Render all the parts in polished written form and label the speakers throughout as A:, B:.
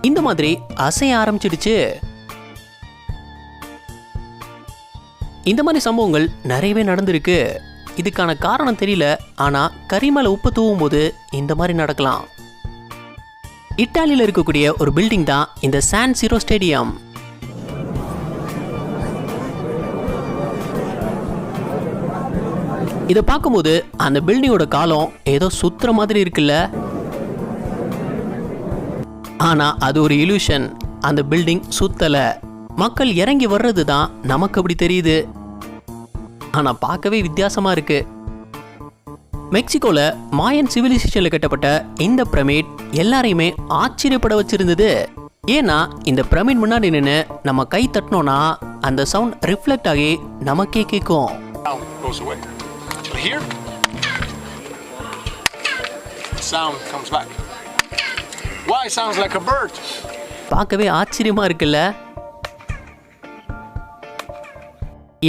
A: இந்த மாதிரி அசைய ஆரம்பிச்சிடுச்சு. இந்த மாதிரி சம்பவங்கள் நிறையவே நடந்திருக்கு. இதுக்கான காரணம் தெரியல. ஆனா கறி மேல உப்பு தூவும் போது இந்த மாதிரி நடக்கலாம். இத்தாலியில இருக்கக்கூடிய ஒரு பில்டிங் தான் இந்த சான் சீரோ ஸ்டேடியம். இதை பார்க்கும்போது அந்த பில்டிங்கோட காலம் ஏதோ சுத்துற மாதிரி இருக்குல்ல. ஆனா அது ஒரு இல்யூஷன். அந்த பில்டிங் சுத்தல. மக்கள் இறங்கி வர்றது தான் நமக்கு அப்படி தெரியுது. ஆனா பார்க்கவே வித்தியாசமா இருக்கு. மெக்சிகோல மாயன் சிவிலைசேஷன்ல கட்டப்பட்ட இந்த பிரமிட் எல்லாரையுமே ஆச்சரியப்பட வச்சிருந்தது. ஏன்னா இந்த பிரமிட் முன்னாடி நின்று நம்ம கை தட்டினோம்னா அந்த சவுண்ட் ரிஃப்ளெக்ட் ஆகி நமக்கே கேட்கும். பார்க்கவே ஆச்சரியமா இருக்குல்ல.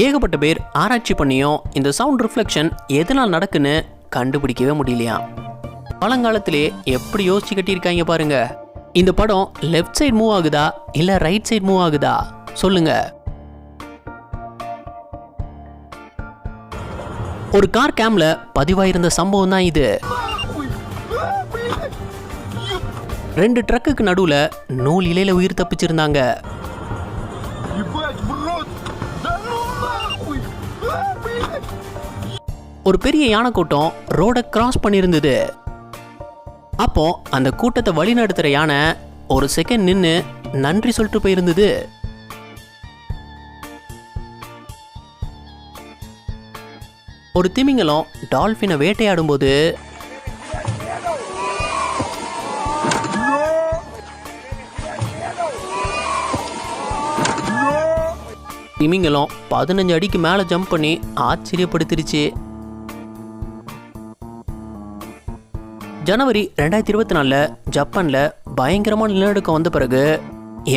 A: ஏகப்பட்ட பேர் ஆராய்ச்சி பண்ணியும் இந்த சவுண்ட் ரிஃப்ளெக்ஷன் எதனால் நடக்குன்னு கண்டுபிடிக்கவே முடியலையா. பழங்காலத்திலே எப்படி யோசிச்சு கட்டியிருக்காங்க பாருங்க. இந்த படம் லெஃப்ட் சைடு மூவ் ஆகுதா இல்ல ரைட் சைடு மூவ் ஆகுதா சொல்லுங்க. ஒரு கார் கேம்ல பதிவாயிருந்த சம்பவம் தான் இது. 2 ட்ரக்குக்கு நடுவுல நூல் இலையில உயிர் தப்பிச்சிருந்தாங்க. ஒரு பெரிய யானை கூட்டம் ரோட கிராஸ் பண்ணியிருந்தது. அப்போ அந்த கூட்டத்தை வழி நடத்துற யானை ஒரு செகண்ட் நின்று நன்றி சொல்லிட்டு போயிருந்தது. ஒரு திமிங்கலம் டால்பினை வேட்டையாடும் போது திமிங்கலம் 15 அடிக்கு மேல ஜம்ப் பண்ணி ஆச்சரியப்படுத்திருச்சு. ஜனவரி 2024 ஜப்பான்ல பயங்கரமான நிலநடுக்கம் வந்த பிறகு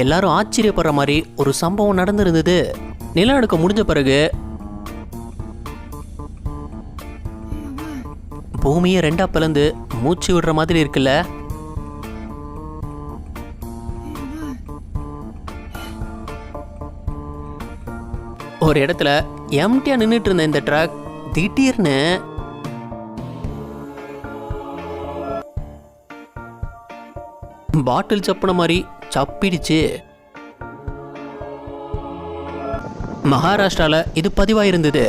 A: எல்லாரும் ஆச்சரியப்படுற மாதிரி ஒரு சம்பவம் நடந்திருந்தது. நிலநடுக்கம் முடிஞ்ச பிறகு பூமியை 2ஆ பிளந்து மூச்சு விடுற மாதிரி இருக்குல்ல. ஒரு இடத்துல எம்டியா நின்றுட்டு இருந்த இந்த ட்ரக் திடீர்னு பாட்டில் சப்புன மாதிரி சப்பிடுச்சு. மகாராஷ்டிரால இது பதிவாயிருந்தது.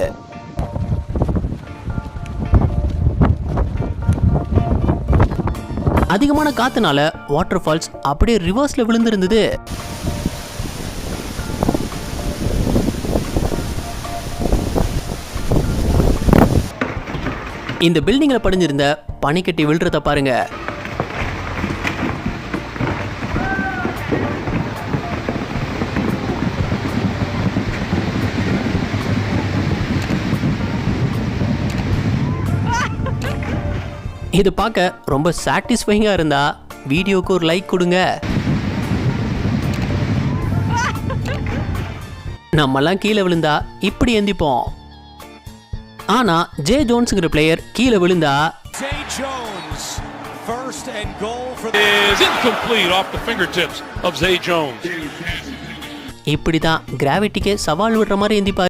A: அதிகமான காத்துனால வாட்டர் ஃபால்ஸ் அப்படியே ரிவர்ஸ்ல விழுந்திருந்தது. இந்த பில்டிங்ல படிஞ்சிருந்த பனிக்கட்டி விழுறத பாருங்க. இது பார்க்க ரொம்ப சாட்டிஸ்ஃபைங்கா இருந்தா வீடியோக்கு ஒரு லைக் கொடுங்க. நம்மெல்லாம் கீழே விழுந்தா இப்படி எந்திப்போம். ஆனா ஜே ஜோன்ஸ்ங்கிற பிளேயர் கீழே விழுந்தா இப்படிதான் கிராவிட்டிக்கு சவால் விடுற மாதிரி எந்திப்பாரு.